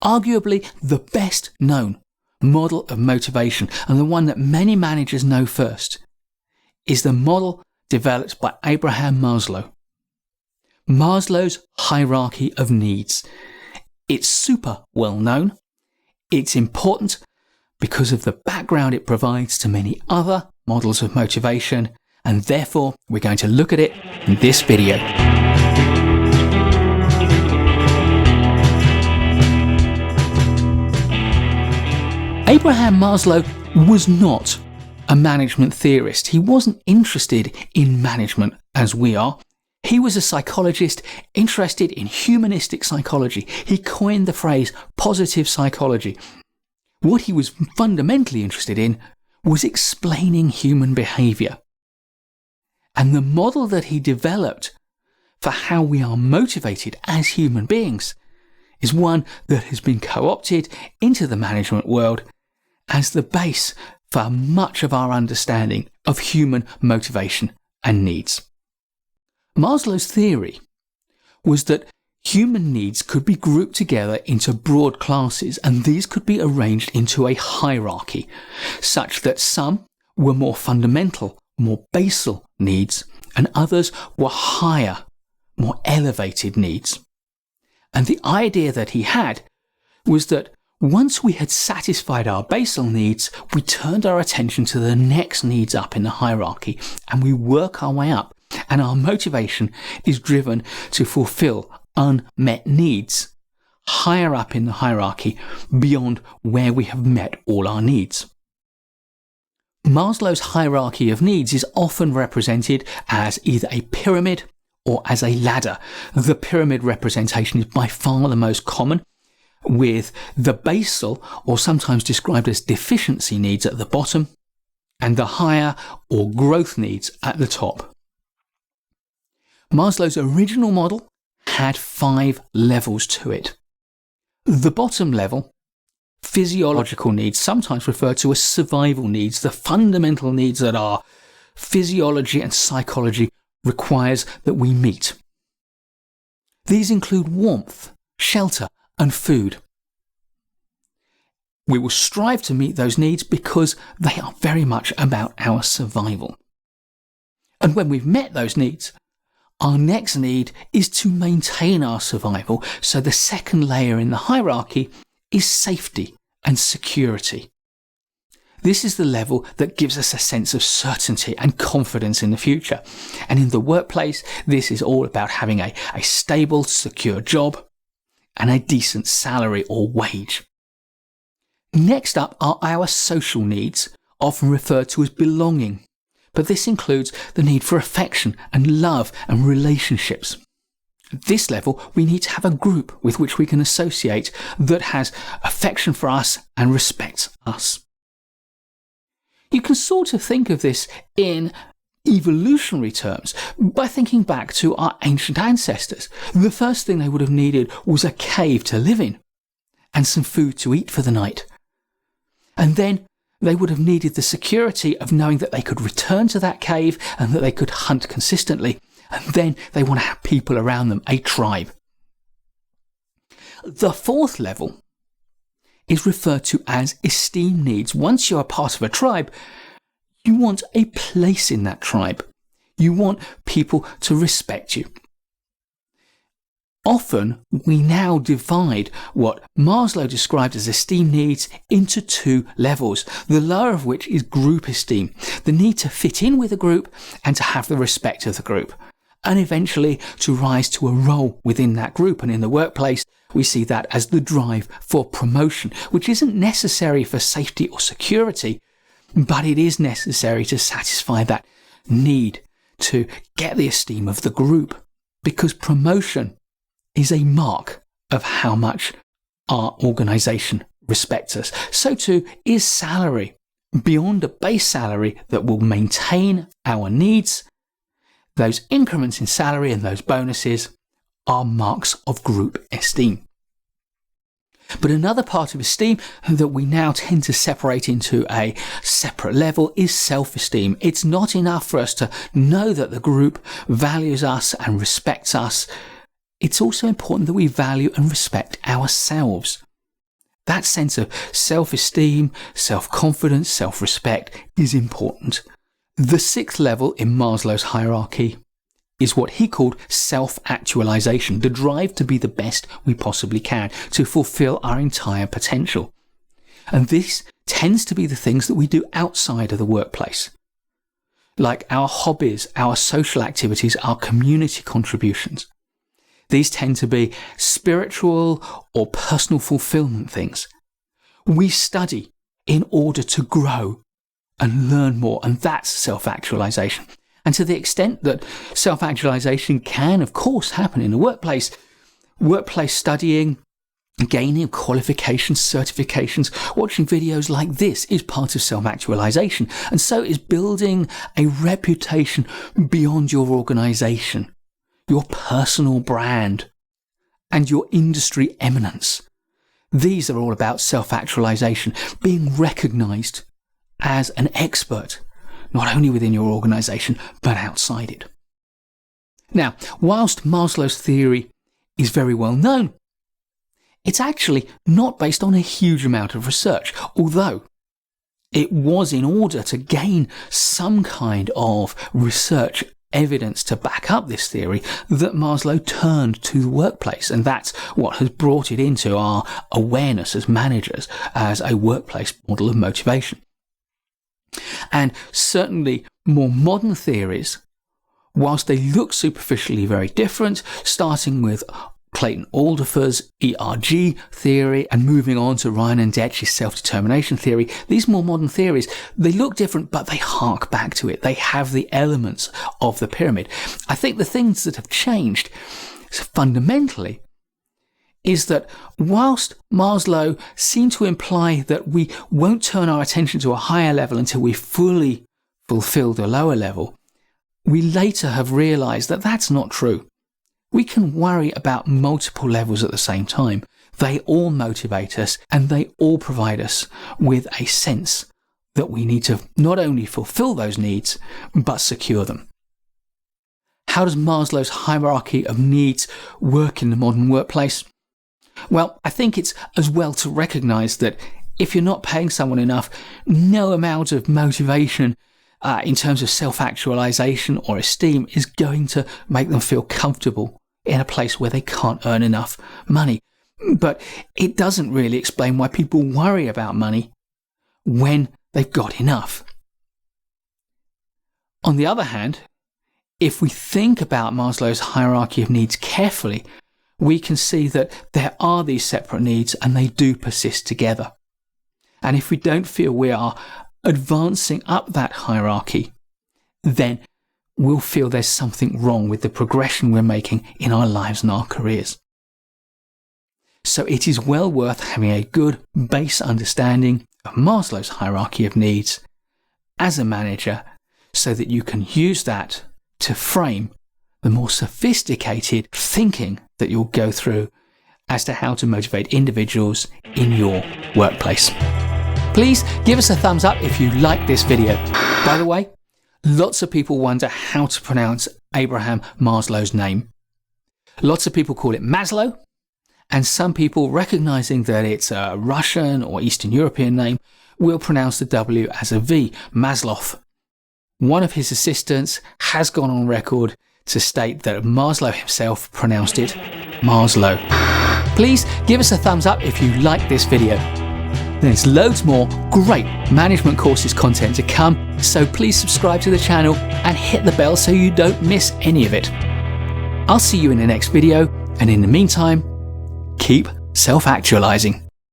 arguably the best known model of motivation, and the one that many managers know first, is the model developed by Abraham Maslow. Maslow's Hierarchy of Needs. It's super well known. It's important because of the background it provides to many other models of motivation, and therefore we're going to look at it in this video. Abraham Maslow was not a management theorist. He wasn't interested in management as we are. He was a psychologist interested in humanistic psychology. He coined the phrase positive psychology. What he was fundamentally interested in was explaining human behavior. And the model that he developed for how we are motivated as human beings is one that has been co-opted into the management world as the base for much of our understanding of human motivation and needs. Maslow's theory was that human needs could be grouped together into broad classes, and these could be arranged into a hierarchy, such that some were more fundamental, more basal needs, and others were higher, more elevated needs. And the idea that he had was that once we had satisfied our basal needs, we turned our attention to the next needs up in the hierarchy, and we work our way up, and our motivation is driven to fulfill unmet needs higher up in the hierarchy beyond where we have met all our needs. Maslow's hierarchy of needs is often represented as either a pyramid or as a ladder. The pyramid representation is by far the most common, with the basal, or sometimes described as deficiency needs, at the bottom, and the higher or growth needs at the top. Maslow's original model had 5 levels to it. The bottom level, physiological needs, sometimes referred to as survival needs, the fundamental needs that our physiology and psychology requires that we meet. These include warmth, shelter, and food. We will strive to meet those needs because they are very much about our survival. And when we've met those needs, our next need is to maintain our survival. So the second layer in the hierarchy is safety and security. This is the level that gives us a sense of certainty and confidence in the future. And in the workplace, this is all about having a stable, secure job and a decent salary or wage. Next up are our social needs, often referred to as belonging, but this includes the need for affection and love and relationships. At this level, we need to have a group with which we can associate that has affection for us and respects us. You can sort of think of this in evolutionary terms by thinking back to our ancient ancestors. The first thing they would have needed was a cave to live in and some food to eat for the night. And then they would have needed the security of knowing that they could return to that cave and that they could hunt consistently. And then they want to have people around them, a tribe. The fourth level is referred to as esteem needs. Once you're a part of a tribe, you want a place in that tribe. You want people to respect you. Often, we now divide what Maslow described as esteem needs into 2 levels, the lower of which is group esteem, the need to fit in with a group and to have the respect of the group, and eventually to rise to a role within that group. And in the workplace, we see that as the drive for promotion, which isn't necessary for safety or security, but it is necessary to satisfy that need to get the esteem of the group, because promotion is a mark of how much our organisation respects us. So too is salary. Beyond a base salary that will maintain our needs, those increments in salary and those bonuses are marks of group esteem. But another part of esteem that we now tend to separate into a separate level is self-esteem. It's not enough for us to know that the group values us and respects us. It's also important that we value and respect ourselves. That sense of self-esteem, self-confidence, self-respect is important. The 6th level in Maslow's hierarchy is what he called self-actualization, the drive to be the best we possibly can, to fulfill our entire potential. And this tends to be the things that we do outside of the workplace, like our hobbies, our social activities, our community contributions. These tend to be spiritual or personal fulfillment things. We study in order to grow and learn more, and that's self-actualization. And to the extent that self-actualization can, of course, happen in the workplace studying, gaining qualifications, certifications, watching videos like this is part of self-actualization. And so is building a reputation beyond your organization, your personal brand, and your industry eminence. These are all about self-actualization, being recognized as an expert, not only within your organization, but outside it. Now, whilst Maslow's theory is very well known, it's actually not based on a huge amount of research, although it was in order to gain some kind of research evidence to back up this theory that Maslow turned to the workplace, and that's what has brought it into our awareness as managers as a workplace model of motivation. And certainly more modern theories, whilst they look superficially very different, starting with Clayton Alderfer's ERG theory and moving on to Ryan and Detch's self-determination theory, these more modern theories, they look different, but they hark back to it. They have the elements of the pyramid. I think the things that have changed fundamentally is that whilst Maslow seemed to imply that we won't turn our attention to a higher level until we fully fulfill the lower level, we later have realized that that's not true. We can worry about multiple levels at the same time. They all motivate us, and they all provide us with a sense that we need to not only fulfill those needs, but secure them. How does Maslow's hierarchy of needs work in the modern workplace? Well, I think it's as well to recognize that if you're not paying someone enough, no amount of motivation in terms of self-actualization or esteem is going to make them feel comfortable in a place where they can't earn enough money. But it doesn't really explain why people worry about money when they've got enough. On the other hand, if we think about Maslow's hierarchy of needs carefully, we can see that there are these separate needs and they do persist together. And if we don't feel we are advancing up that hierarchy, then we'll feel there's something wrong with the progression we're making in our lives and our careers. So it is well worth having a good base understanding of Maslow's hierarchy of needs as a manager so that you can use that to frame the more sophisticated thinking that you'll go through as to how to motivate individuals in your workplace. Please give us a thumbs up if you like this video. By the way, lots of people wonder how to pronounce Abraham Maslow's name. Lots of people call it Maslow, and some people, recognizing that it's a Russian or Eastern European name, will pronounce the W as a V, Maslow. One of his assistants has gone on record to state that Maslow himself pronounced it Maslow. Please give us a thumbs up if you like this video. There's loads more great management courses content to come, so please subscribe to the channel and hit the bell so you don't miss any of it. I'll see you in the next video, and in the meantime, keep self-actualizing.